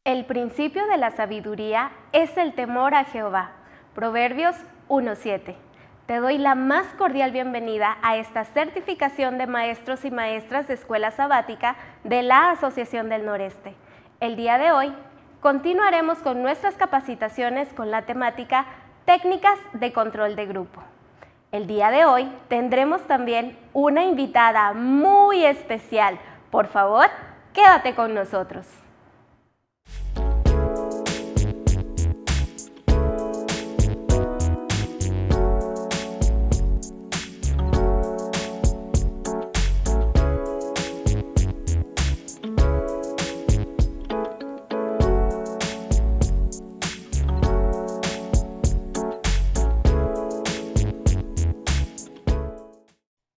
El principio de la sabiduría es el temor a Jehová. Proverbios 1:7. Te doy la más cordial bienvenida a esta certificación de maestros y maestras de escuela sabática de la Asociación del Noreste. El día de hoy continuaremos con nuestras capacitaciones con la temática Técnicas de control de grupo. El día de hoy tendremos también una invitada muy especial. Por favor, quédate con nosotros.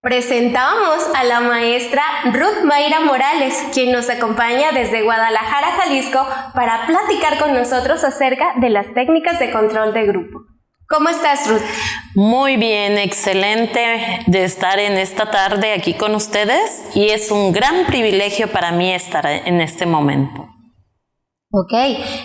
Presentamos a la maestra Ruth Mayra Morales, quien nos acompaña desde Guadalajara, Jalisco, para platicar con nosotros acerca de las técnicas de control de grupo. ¿Cómo estás, Ruth? Muy bien, excelente de estar en esta tarde aquí con ustedes y es un gran privilegio para mí estar en este momento. Ok,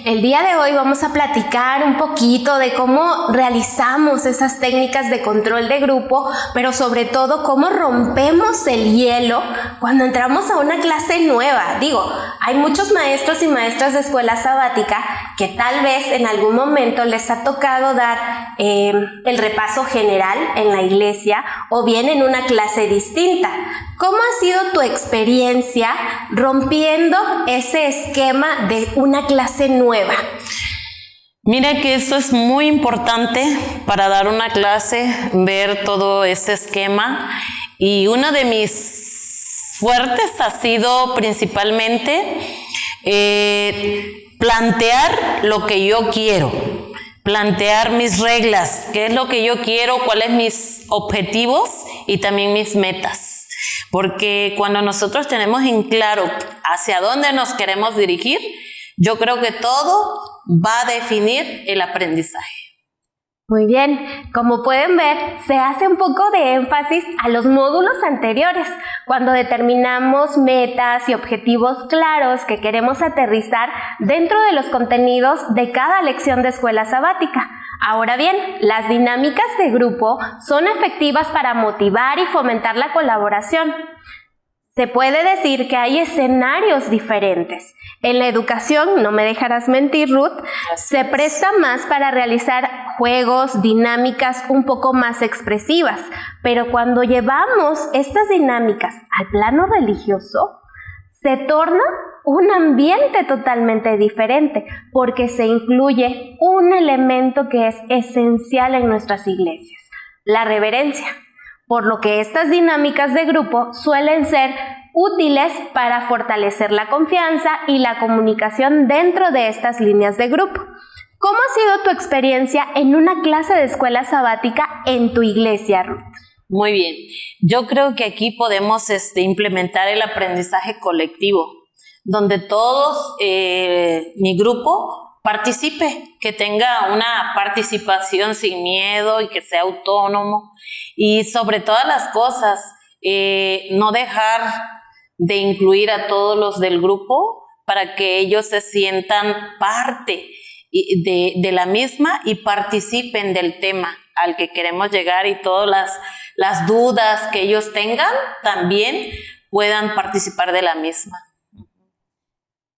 el día de hoy vamos a platicar un poquito de cómo realizamos esas técnicas de control de grupo, pero sobre todo cómo rompemos el hielo cuando entramos a una clase nueva. Digo, hay muchos maestros y maestras de escuela sabática que tal vez en algún momento les ha tocado dar el repaso general en la iglesia o bien en una clase distinta. ¿Cómo ha sido tu experiencia rompiendo ese esquema de una clase nueva? Mira que eso es muy importante para dar una clase, ver todo ese esquema, y uno de mis fuertes ha sido principalmente plantear lo que yo quiero, plantear mis reglas, qué es lo que yo quiero, cuáles mis objetivos y también mis metas. Porque cuando nosotros tenemos en claro hacia dónde nos queremos dirigir, yo creo que todo va a definir el aprendizaje. Muy bien, como pueden ver, se hace un poco de énfasis a los módulos anteriores, cuando determinamos metas y objetivos claros que queremos aterrizar dentro de los contenidos de cada lección de escuela sabática. Ahora bien, las dinámicas de grupo son efectivas para motivar y fomentar la colaboración. Se puede decir que hay escenarios diferentes. En la educación, no me dejarás mentir, Ruth, se presta más para realizar juegos, dinámicas un poco más expresivas, pero cuando llevamos estas dinámicas al plano religioso, se torna un ambiente totalmente diferente, porque se incluye un elemento que es esencial en nuestras iglesias, la reverencia. Por lo que estas dinámicas de grupo suelen ser útiles para fortalecer la confianza y la comunicación dentro de estas líneas de grupo. ¿Cómo ha sido tu experiencia en una clase de escuela sabática en tu iglesia, Ruth? Muy bien, yo creo que aquí podemos implementar el aprendizaje colectivo, donde todos, mi grupo, participe, que tenga una participación sin miedo y que sea autónomo, y sobre todas las cosas, no dejar de incluir a todos los del grupo para que ellos se sientan parte de la misma y participen del tema al que queremos llegar, y todas las dudas que ellos tengan también puedan participar de la misma.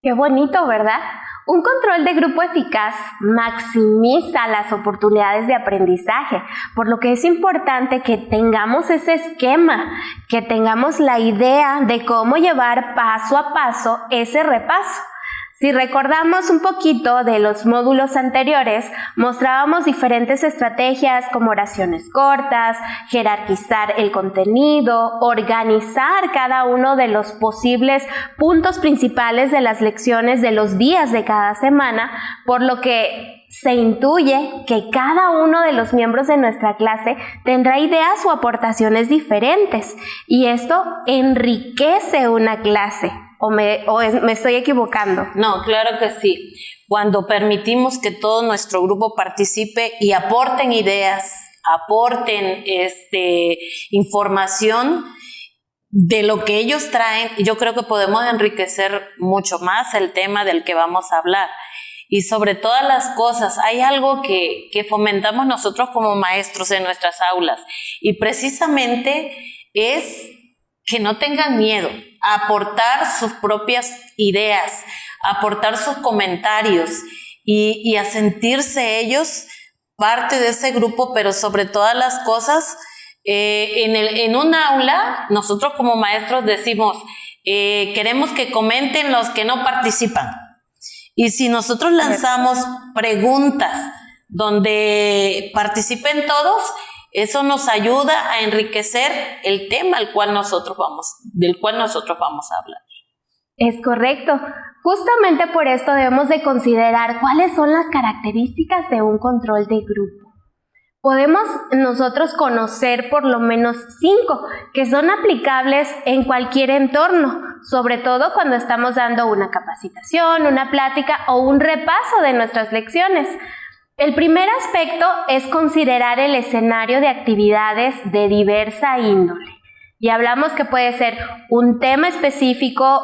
Qué bonito, ¿verdad? Un control de grupo eficaz maximiza las oportunidades de aprendizaje, por lo que es importante que tengamos ese esquema, que tengamos la idea de cómo llevar paso a paso ese repaso. Si recordamos un poquito de los módulos anteriores, mostrábamos diferentes estrategias como oraciones cortas, jerarquizar el contenido, organizar cada uno de los posibles puntos principales de las lecciones de los días de cada semana, por lo que se intuye que cada uno de los miembros de nuestra clase tendrá ideas o aportaciones diferentes, y esto enriquece una clase. ¿O me estoy equivocando? No, claro que sí. Cuando permitimos que todo nuestro grupo participe y aporten ideas, aporten información, de lo que ellos traen, yo creo que podemos enriquecer mucho más el tema del que vamos a hablar. Y sobre todas las cosas, hay algo que fomentamos nosotros como maestros en nuestras aulas, y precisamente es que no tengan miedo a aportar sus propias ideas, a aportar sus comentarios y a sentirse ellos parte de ese grupo, pero sobre todas las cosas, en un aula, nosotros como maestros decimos, queremos que comenten los que no participan. Y si nosotros lanzamos preguntas donde participen todos, eso nos ayuda a enriquecer el tema del cual nosotros vamos a hablar. Es correcto. Justamente por esto debemos de considerar cuáles son las características de un control de grupo. Podemos nosotros conocer por lo menos 5 que son aplicables en cualquier entorno, sobre todo cuando estamos dando una capacitación, una plática o un repaso de nuestras lecciones. El primer aspecto es considerar el escenario de actividades de diversa índole. Y hablamos que puede ser un tema específico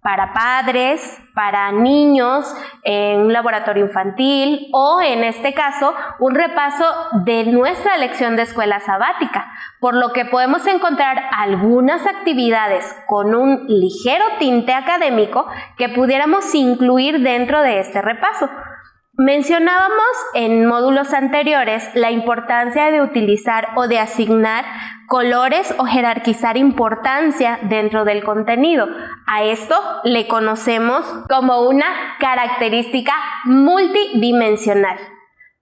para padres, para niños, en un laboratorio infantil o en este caso un repaso de nuestra lección de escuela sabática, por lo que podemos encontrar algunas actividades con un ligero tinte académico que pudiéramos incluir dentro de este repaso. Mencionábamos en módulos anteriores la importancia de utilizar o de asignar colores o jerarquizar importancia dentro del contenido. A esto le conocemos como una característica multidimensional,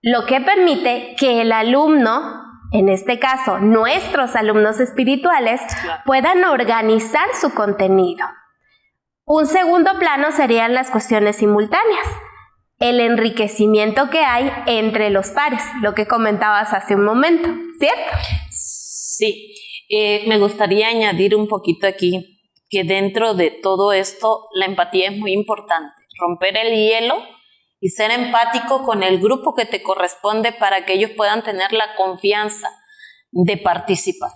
lo que permite que el alumno, en este caso nuestros alumnos espirituales, puedan organizar su contenido. Un segundo plano serían las cuestiones simultáneas. El enriquecimiento que hay entre los pares, lo que comentabas hace un momento, ¿cierto? Sí, me gustaría añadir un poquito aquí que dentro de todo esto la empatía es muy importante, romper el hielo y ser empático con el grupo que te corresponde para que ellos puedan tener la confianza de participar.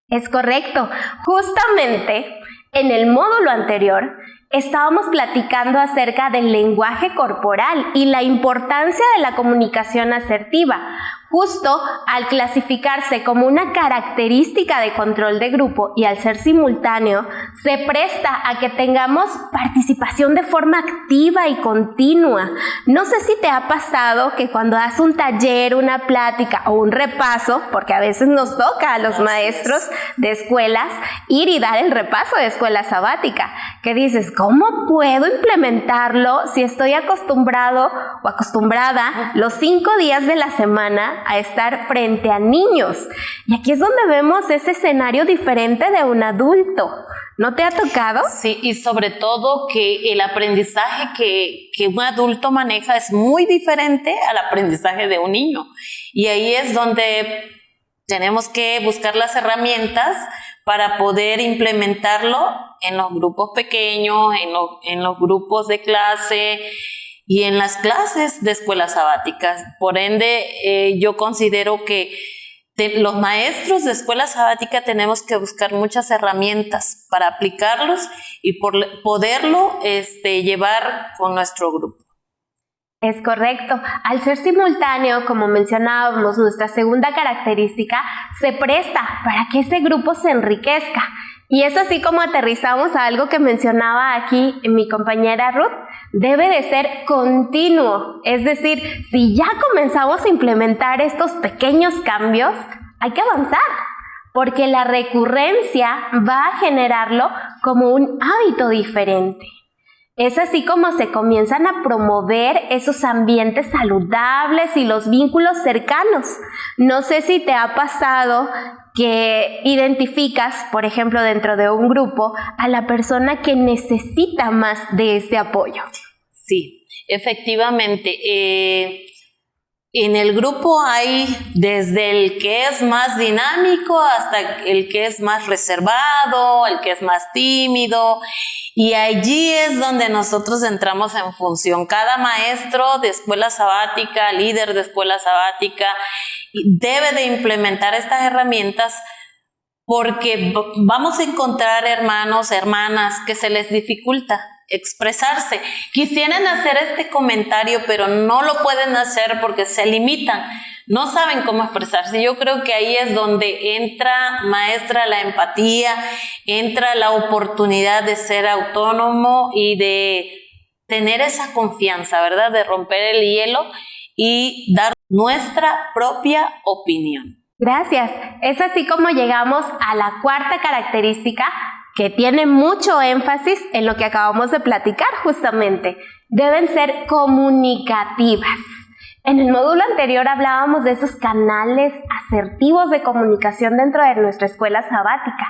Es correcto, justamente en el módulo anterior estábamos platicando acerca del lenguaje corporal y la importancia de la comunicación asertiva, justo al clasificarse como una característica de control de grupo y al ser simultáneo, se presta a que tengamos participación de forma activa y continua. No sé si te ha pasado que cuando das un taller, una plática o un repaso, porque a veces nos toca a los maestros de escuelas ir y dar el repaso de escuela sabática, que dices, ¿cómo puedo implementarlo si estoy acostumbrado o acostumbrada los 5 días de la semana a estar frente a niños? Y aquí es donde vemos ese escenario diferente de un adulto. ¿No te ha tocado? Sí, y sobre todo que el aprendizaje que un adulto maneja es muy diferente al aprendizaje de un niño. Y ahí es donde tenemos que buscar las herramientas para poder implementarlo en los grupos pequeños, en los grupos de clase y en las clases de escuelas sabáticas. Por ende, yo considero que los maestros de escuela sabática tenemos que buscar muchas herramientas para aplicarlos y poderlo llevar con nuestro grupo. Es correcto. Al ser simultáneo, como mencionábamos, nuestra segunda característica se presta para que ese grupo se enriquezca. Y es así como aterrizamos a algo que mencionaba aquí mi compañera Ruth. Debe de ser continuo. Es decir, si ya comenzamos a implementar estos pequeños cambios, hay que avanzar, porque la recurrencia va a generarlo como un hábito diferente. Es así como se comienzan a promover esos ambientes saludables y los vínculos cercanos. No sé si te ha pasado que identificas, por ejemplo, dentro de un grupo, a la persona que necesita más de ese apoyo. Sí, efectivamente. En el grupo hay desde el que es más dinámico hasta el que es más reservado, el que es más tímido, y allí es donde nosotros entramos en función. Cada maestro de escuela sabática, líder de escuela sabática, debe de implementar estas herramientas porque vamos a encontrar hermanos, hermanas que se les dificulta expresarse. Quisieran hacer este comentario, pero no lo pueden hacer porque se limitan, no saben cómo expresarse. Yo creo que ahí es donde entra, maestra, la empatía, entra la oportunidad de ser autónomo y de tener esa confianza, ¿verdad? De romper el hielo y dar nuestra propia opinión. Gracias. Es así como llegamos a la cuarta característica, que tiene mucho énfasis en lo que acabamos de platicar justamente. Deben ser comunicativas. En el módulo anterior hablábamos de esos canales asertivos de comunicación dentro de nuestra escuela sabática.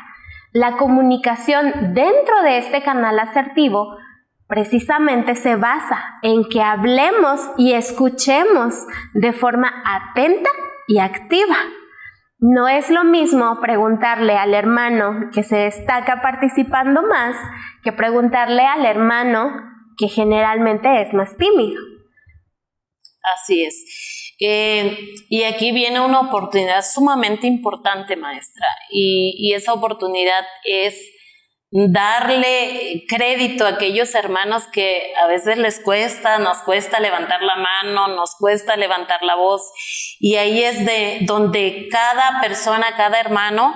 La comunicación dentro de este canal asertivo precisamente se basa en que hablemos y escuchemos de forma atenta y activa. No es lo mismo preguntarle al hermano que se destaca participando más que preguntarle al hermano que generalmente es más tímido. Así es. Y aquí viene una oportunidad sumamente importante, maestra, y esa oportunidad es darle crédito a aquellos hermanos que a veces nos cuesta levantar la mano, nos cuesta levantar la voz, y ahí es donde cada persona, cada hermano,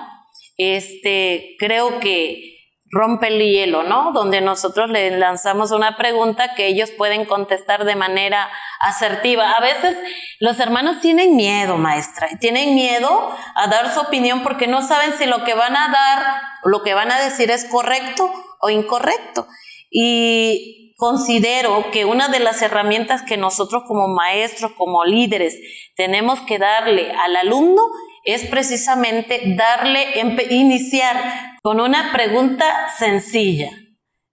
creo que rompe el hielo, ¿no? Donde nosotros les lanzamos una pregunta que ellos pueden contestar de manera asertiva. A veces los hermanos tienen miedo, maestra, tienen miedo a dar su opinión porque no saben si lo que van a dar o lo que van a decir es correcto o incorrecto. Y considero que una de las herramientas que nosotros como maestros, como líderes, tenemos que darle al alumno es precisamente iniciar con una pregunta sencilla.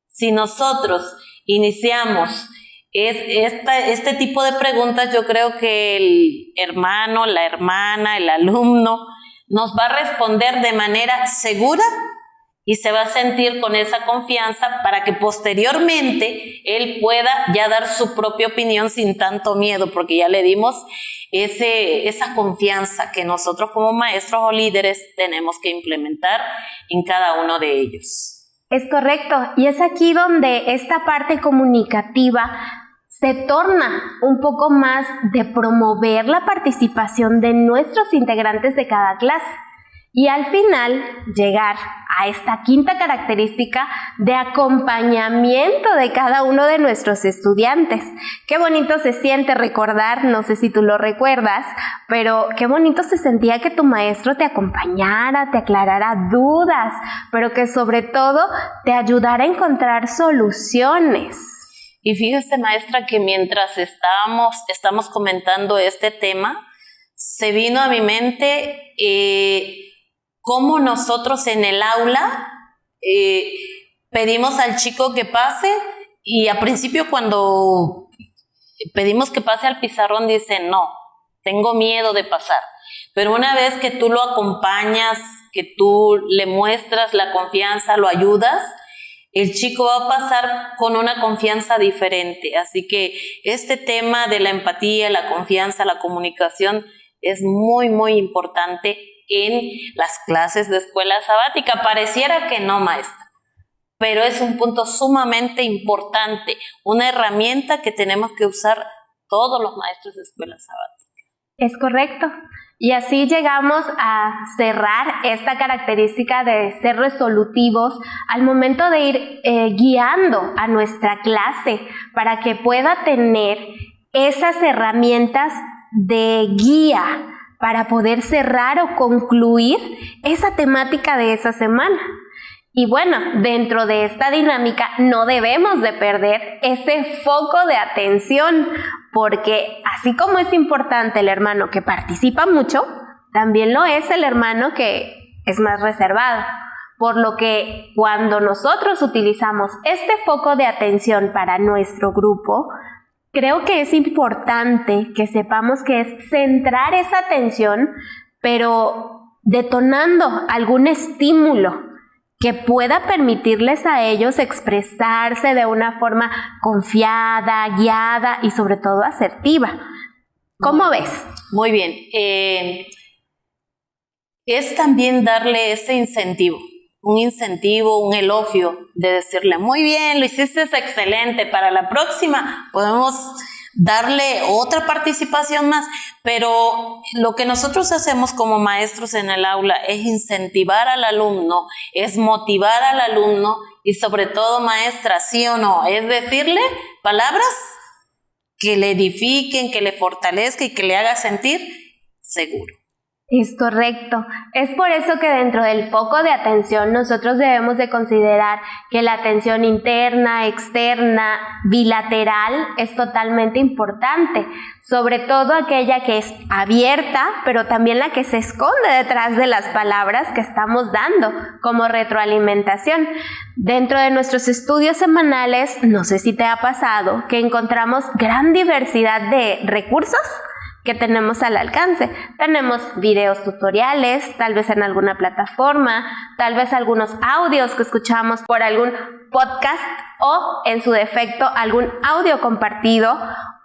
Si nosotros iniciamos este tipo de preguntas, yo creo que el hermano, la hermana, el alumno nos va a responder de manera segura y se va a sentir con esa confianza para que posteriormente él pueda ya dar su propia opinión sin tanto miedo, porque ya le dimos esa confianza que nosotros como maestros o líderes tenemos que implementar en cada uno de ellos. Es correcto, y es aquí donde esta parte comunicativa se torna un poco más de promover la participación de nuestros integrantes de cada clase. Y al final llegar a esta quinta característica de acompañamiento de cada uno de nuestros estudiantes. Qué bonito se siente recordar, no sé si tú lo recuerdas, pero qué bonito se sentía que tu maestro te acompañara, te aclarara dudas, pero que sobre todo te ayudara a encontrar soluciones. Y fíjese, maestra, que mientras estamos comentando este tema, se vino a mi mente cómo nosotros en el aula pedimos al chico que pase, y al principio cuando pedimos que pase al pizarrón dice no, tengo miedo de pasar, pero una vez que tú lo acompañas, que tú le muestras la confianza, lo ayudas, el chico va a pasar con una confianza diferente. Así que este tema de la empatía, la confianza, la comunicación es muy, muy importante en las clases de escuela sabática. Pareciera que no, maestra, pero es un punto sumamente importante, una herramienta que tenemos que usar todos los maestros de escuela sabática. Es correcto. Y así llegamos a cerrar esta característica de ser resolutivos al momento de ir guiando a nuestra clase para que pueda tener esas herramientas de guía para poder cerrar o concluir esa temática de esa semana. Y bueno, dentro de esta dinámica no debemos de perder ese foco de atención, porque así como es importante el hermano que participa mucho, también lo es el hermano que es más reservado. Por lo que cuando nosotros utilizamos este foco de atención para nuestro grupo, creo que es importante que sepamos que es centrar esa atención, pero detonando algún estímulo que pueda permitirles a ellos expresarse de una forma confiada, guiada y sobre todo asertiva. ¿Cómo ves? Muy bien. es también darle ese incentivo, un elogio de decirle, muy bien, lo hiciste excelente, para la próxima podemos darle otra participación más, pero lo que nosotros hacemos como maestros en el aula es incentivar al alumno, es motivar al alumno y sobre todo, maestra, sí o no, es decirle palabras que le edifiquen, que le fortalezca y que le haga sentir seguro. Es correcto. Es por eso que dentro del foco de atención nosotros debemos de considerar que la atención interna, externa, bilateral es totalmente importante, sobre todo aquella que es abierta, pero también la que se esconde detrás de las palabras que estamos dando como retroalimentación. Dentro de nuestros estudios semanales, no sé si te ha pasado, que encontramos gran diversidad de recursos que tenemos al alcance. Tenemos videos tutoriales, tal vez en alguna plataforma, tal vez algunos audios que escuchamos por algún podcast o, en su defecto, algún audio compartido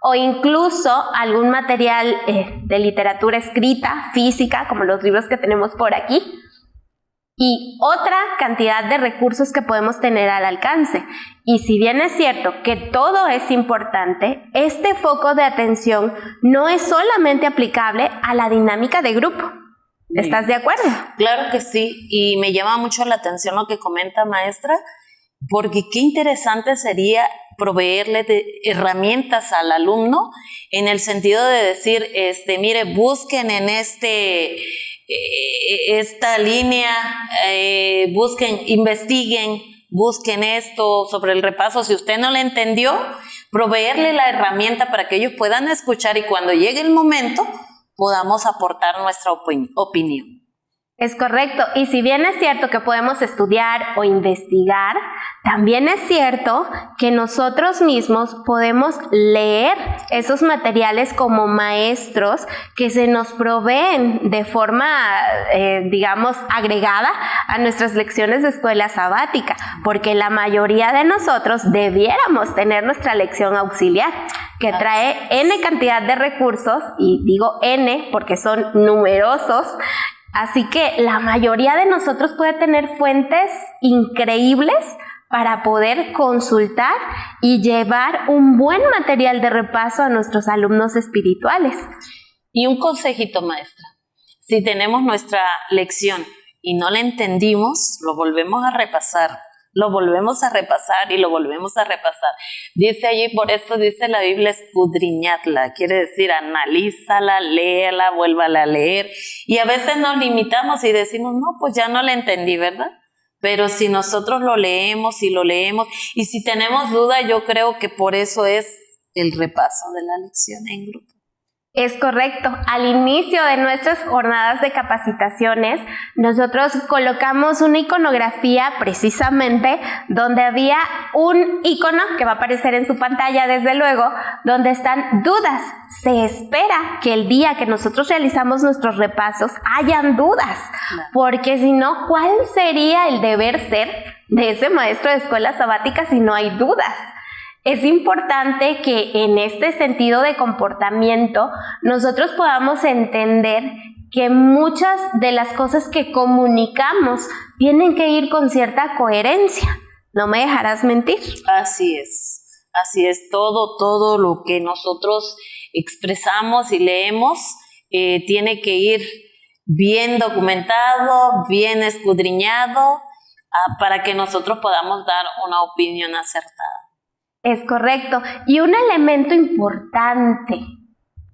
o incluso algún material de literatura escrita, física, como los libros que tenemos por aquí, y otra cantidad de recursos que podemos tener al alcance. Y si bien es cierto que todo es importante, este foco de atención no es solamente aplicable a la dinámica de grupo. ¿Estás de acuerdo? Claro que sí, y me llama mucho la atención lo que comenta, maestra, porque qué interesante sería proveerle de herramientas al alumno en el sentido de decir, mire, busquen en esta línea, investiguen, busquen esto sobre el repaso. Si usted no le entendió, proveerle la herramienta para que ellos puedan escuchar y cuando llegue el momento podamos aportar nuestra opinión. Es correcto, y si bien es cierto que podemos estudiar o investigar, también es cierto que nosotros mismos podemos leer esos materiales como maestros que se nos proveen de forma, agregada a nuestras lecciones de escuela sabática, porque la mayoría de nosotros debiéramos tener nuestra lección auxiliar, que trae N cantidad de recursos, y digo N porque son numerosos. Así que la mayoría de nosotros puede tener fuentes increíbles para poder consultar y llevar un buen material de repaso a nuestros alumnos espirituales. Y un consejito, maestra. Si tenemos nuestra lección y no la entendimos, lo volvemos a repasar. Lo volvemos a repasar y lo volvemos a repasar. Dice allí, por eso dice la Biblia, escudriñadla, quiere decir analízala, léela, vuélvala a leer. Y a veces nos limitamos y decimos, no, pues ya no la entendí, ¿verdad? Pero si nosotros lo leemos y si tenemos duda, yo creo que por eso es el repaso de la lección en grupo. Es correcto. Al inicio de nuestras jornadas de capacitaciones, nosotros colocamos una iconografía precisamente donde había un icono que va a aparecer en su pantalla, desde luego, donde están dudas. Se espera que el día que nosotros realizamos nuestros repasos hayan dudas, porque si no, ¿cuál sería el deber ser de ese maestro de escuela sabática si no hay dudas? Es importante que en este sentido de comportamiento nosotros podamos entender que muchas de las cosas que comunicamos tienen que ir con cierta coherencia. ¿No me dejarás mentir? Así es, todo lo que nosotros expresamos y leemos tiene que ir bien documentado, bien escudriñado, para que nosotros podamos dar una opinión acertada. Es correcto. Y un elemento importante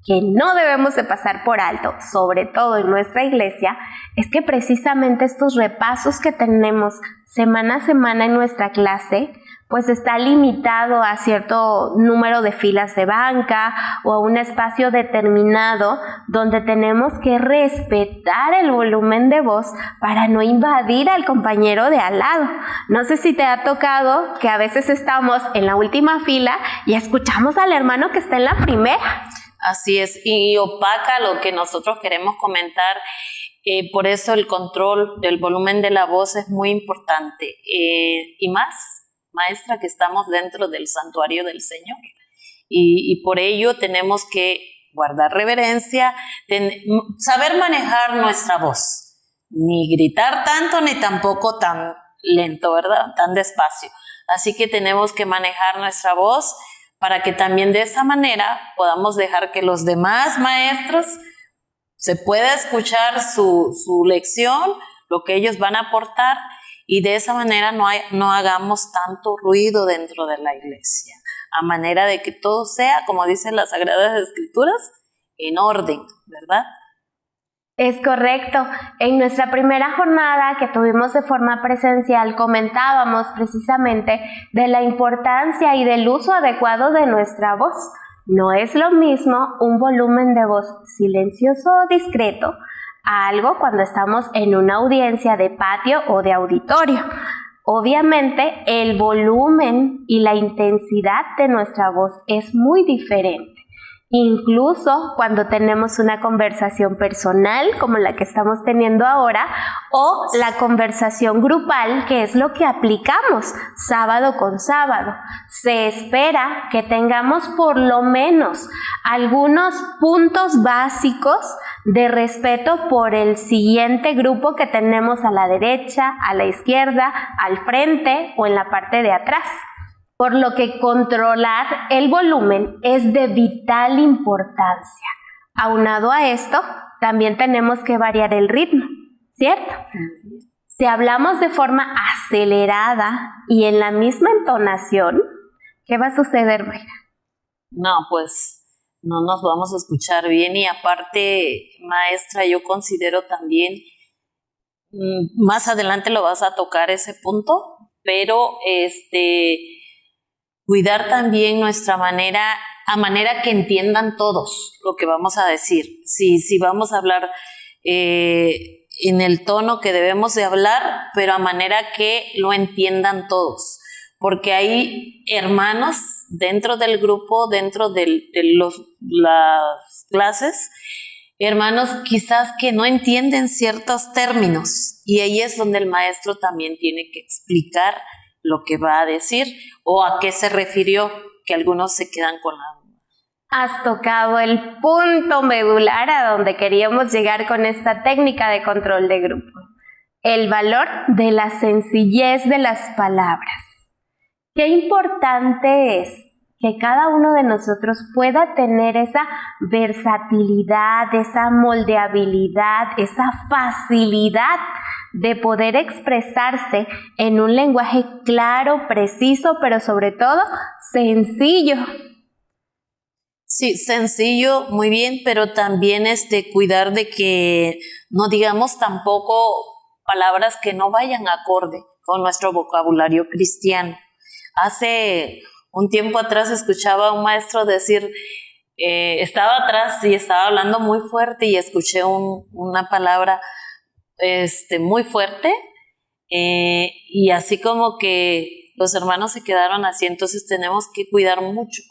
que no debemos de pasar por alto, sobre todo en nuestra iglesia, es que precisamente estos repasos que tenemos semana a semana en nuestra clase, pues está limitado a cierto número de filas de banca o a un espacio determinado donde tenemos que respetar el volumen de voz para no invadir al compañero de al lado. No sé si te ha tocado que a veces estamos en la última fila y escuchamos al hermano que está en la primera. Así es, y opaca lo que nosotros queremos comentar. Por eso el control del volumen de la voz es muy importante. Y más, maestra, que estamos dentro del santuario del Señor. Y por ello tenemos que guardar reverencia, saber manejar nuestra voz. ni gritar tanto ni tampoco tan lento, ¿verdad? Tan despacio. Así que tenemos que manejar nuestra voz para que también de esa manera podamos dejar que los demás maestros se pueda escuchar su lección, lo que ellos van a aportar, y de esa manera no hagamos tanto ruido dentro de la iglesia, a manera de que todo sea, como dicen las Sagradas Escrituras, en orden, ¿verdad? Es correcto. En nuestra primera jornada que tuvimos de forma presencial comentábamos precisamente de la importancia y del uso adecuado de nuestra voz. No es lo mismo un volumen de voz silencioso o discreto a algo cuando estamos en una audiencia de patio o de auditorio. Obviamente el volumen y la intensidad de nuestra voz es muy diferente. Incluso cuando tenemos una conversación personal como la que estamos teniendo ahora, o la conversación grupal, que es lo que aplicamos sábado con sábado. Se espera que tengamos por lo menos algunos puntos básicos de respeto por el siguiente grupo que tenemos a la derecha, a la izquierda, al frente o en la parte de atrás. Por lo que controlar el volumen es de vital importancia. Aunado a esto, también tenemos que variar el ritmo, ¿cierto? Si hablamos de forma acelerada y en la misma entonación, ¿qué va a suceder, Mayra? No, pues no nos vamos a escuchar bien, y aparte, maestra, yo considero también, más adelante lo vas a tocar ese punto, pero cuidar también nuestra manera, a manera que entiendan todos lo que vamos a decir. Si vamos a hablar en el tono que debemos de hablar, pero a manera que lo entiendan todos. Porque hay hermanos dentro del grupo, dentro de las clases, hermanos quizás que no entienden ciertos términos, y ahí es donde el maestro también tiene que explicar lo que va a decir o a qué se refirió, que algunos se quedan con la duda. Has tocado el punto medular a donde queríamos llegar con esta técnica de control de grupo. El valor de la sencillez de las palabras. Qué importante es que cada uno de nosotros pueda tener esa versatilidad, esa moldeabilidad, esa facilidad de poder expresarse en un lenguaje claro, preciso, pero sobre todo sencillo. Sí, sencillo, muy bien, pero también cuidar de que no digamos tampoco palabras que no vayan acorde con nuestro vocabulario cristiano. Hace un tiempo atrás escuchaba a un maestro decir, estaba atrás y estaba hablando muy fuerte y escuché una palabra muy fuerte, y así como que los hermanos se quedaron así. Entonces tenemos que cuidar mucho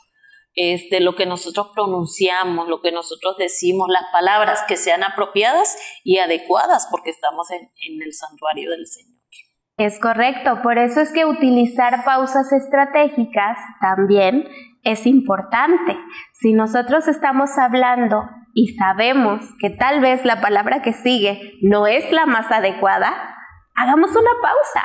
lo que nosotros pronunciamos, lo que nosotros decimos, las palabras que sean apropiadas y adecuadas, porque estamos en el santuario del Señor. Es correcto, por eso es que utilizar pausas estratégicas también es importante. Si nosotros estamos hablando y sabemos que tal vez la palabra que sigue no es la más adecuada, hagamos una pausa.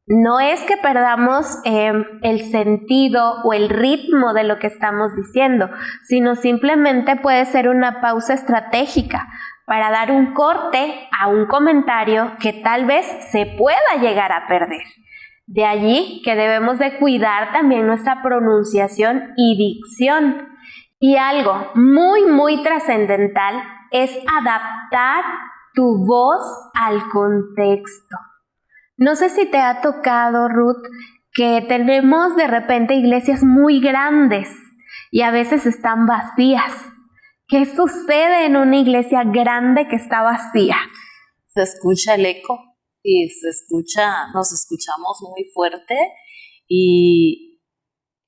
No es que perdamos el sentido o el ritmo de lo que estamos diciendo, sino simplemente puede ser una pausa estratégica para dar un corte a un comentario que tal vez se pueda llegar a perder. De allí que debemos de cuidar también nuestra pronunciación y dicción. Y algo muy, muy trascendental es adaptar tu voz al contexto. No sé si te ha tocado, Ruth, que tenemos de repente iglesias muy grandes y a veces están vacías. ¿Qué sucede en una iglesia grande que está vacía? Se escucha el eco y nos escuchamos muy fuerte, y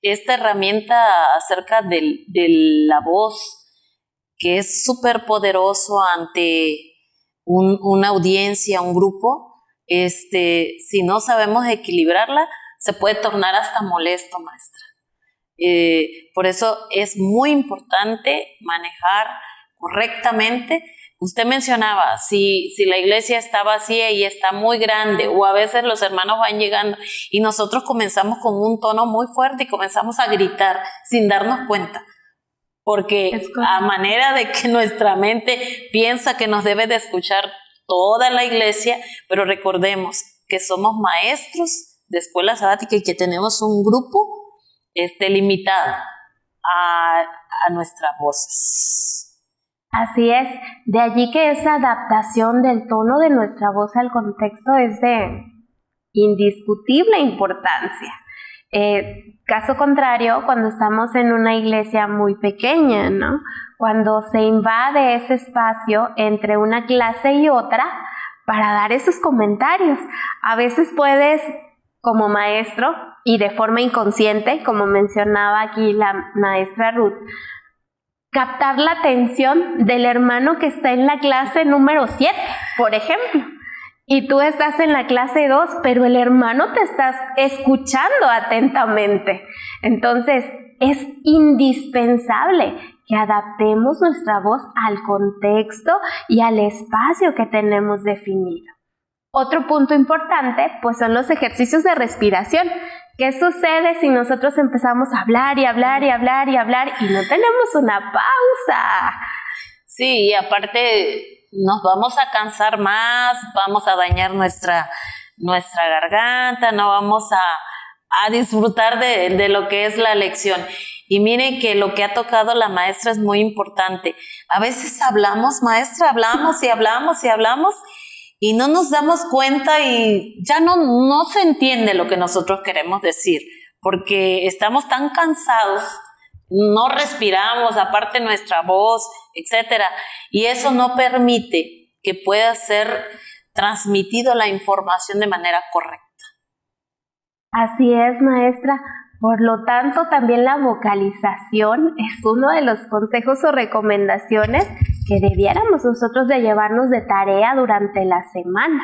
esta herramienta acerca de la voz, que es súper poderoso ante una audiencia, un grupo, si no sabemos equilibrarla, se puede tornar hasta molesto, maestra. Por eso es muy importante manejar correctamente Usted mencionaba, si la iglesia está vacía y está muy grande, o a veces los hermanos van llegando y nosotros comenzamos con un tono muy fuerte y comenzamos a gritar sin darnos cuenta, porque a manera de que nuestra mente piensa que nos debe de escuchar toda la iglesia, pero recordemos que somos maestros de escuela sabática y que tenemos un grupo limitado a nuestras voces. Así es, de allí que esa adaptación del tono de nuestra voz al contexto es de indiscutible importancia. Caso contrario, cuando estamos en una iglesia muy pequeña, ¿no? Cuando se invade ese espacio entre una clase y otra para dar esos comentarios. A veces puedes, como maestro, y de forma inconsciente, como mencionaba aquí la maestra Ruth, captar la atención del hermano que está en la clase número 7, por ejemplo. Y tú estás en la clase 2, pero el hermano te está escuchando atentamente. Entonces, es indispensable que adaptemos nuestra voz al contexto y al espacio que tenemos definido. Otro punto importante, pues son los ejercicios de respiración. ¿Qué sucede si nosotros empezamos a hablar y hablar y hablar y hablar y no tenemos una pausa? Sí, y aparte nos vamos a cansar más, vamos a dañar nuestra garganta, no vamos a disfrutar de lo que es la lección. Y miren que lo que ha tocado la maestra es muy importante. A veces hablamos, maestra, hablamos y hablamos y hablamos, y no nos damos cuenta y ya no se entiende lo que nosotros queremos decir, porque estamos tan cansados, no respiramos, aparte nuestra voz, etcétera, y eso no permite que pueda ser transmitido la información de manera correcta. Así es, maestra. Por lo tanto, también la vocalización es uno de los consejos o recomendaciones que debiéramos nosotros de llevarnos de tarea durante la semana.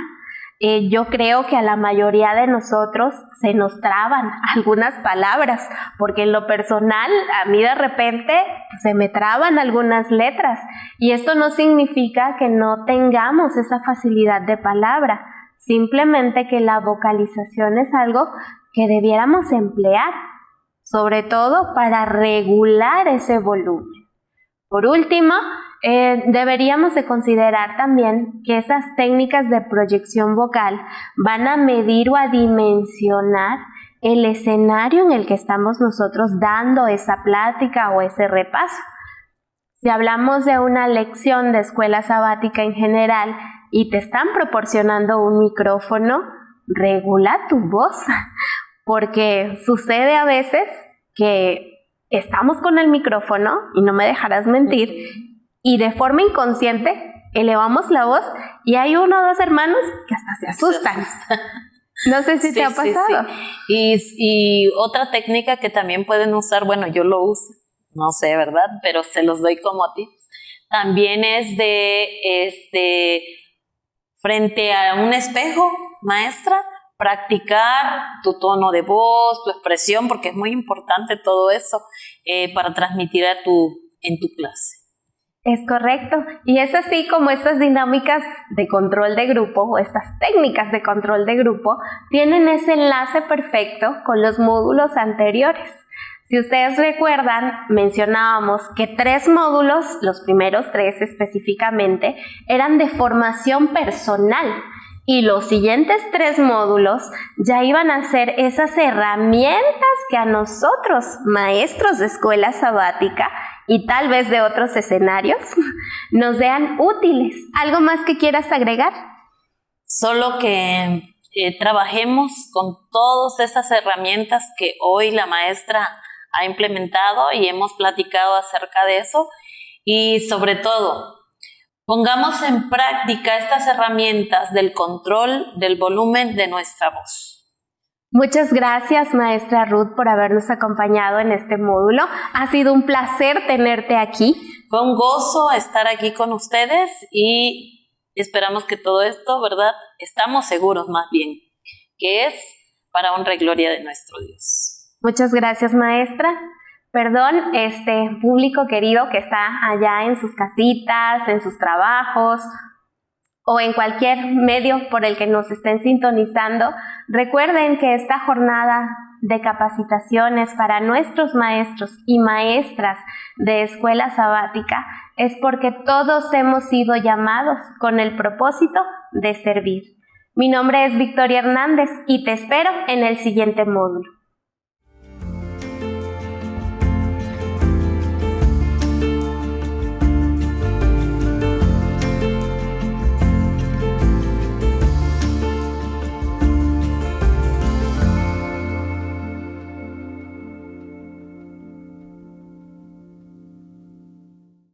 Yo creo que a la mayoría de nosotros se nos traban algunas palabras, porque en lo personal a mí de repente se me traban algunas letras, y esto no significa que no tengamos esa facilidad de palabra, simplemente que la vocalización es algo que debiéramos emplear, sobre todo para regular ese volumen. Por último, deberíamos de considerar también que esas técnicas de proyección vocal van a medir o a dimensionar el escenario en el que estamos nosotros dando esa plática o ese repaso. Si hablamos de una lección de escuela sabática en general y te están proporcionando un micrófono, regula tu voz, porque sucede a veces que estamos con el micrófono, y no me dejarás mentir, y de forma inconsciente elevamos la voz y hay uno o dos hermanos que hasta se asustan. No sé si te ha pasado. Sí. Y otra técnica que también pueden usar, bueno, yo lo uso, no sé, ¿verdad? Pero se los doy como tips. También es de frente a un espejo, maestra, practicar tu tono de voz, tu expresión, porque es muy importante todo eso para transmitir en tu clase. Es correcto, y es así como estas dinámicas de control de grupo o estas técnicas de control de grupo tienen ese enlace perfecto con los módulos anteriores. Si ustedes recuerdan, mencionábamos que 3 módulos, los primeros 3 específicamente, eran de formación personal, y los siguientes 3 módulos ya iban a ser esas herramientas que a nosotros, maestros de escuela sabática y tal vez de otros escenarios, nos sean útiles. ¿Algo más que quieras agregar? Solo que trabajemos con todas esas herramientas que hoy la maestra ha implementado y hemos platicado acerca de eso, y sobre todo pongamos en práctica estas herramientas del control del volumen de nuestra voz. Muchas gracias, maestra Ruth, por habernos acompañado en este módulo. Ha sido un placer tenerte aquí. Fue un gozo estar aquí con ustedes y esperamos que todo esto, ¿verdad? Estamos seguros más bien que es para honra y gloria de nuestro Dios. Muchas gracias, maestra. Perdón, público querido que está allá en sus casitas, en sus trabajos o en cualquier medio por el que nos estén sintonizando, recuerden que esta jornada de capacitaciones para nuestros maestros y maestras de escuela sabática es porque todos hemos sido llamados con el propósito de servir. Mi nombre es Victoria Hernández y te espero en el siguiente módulo.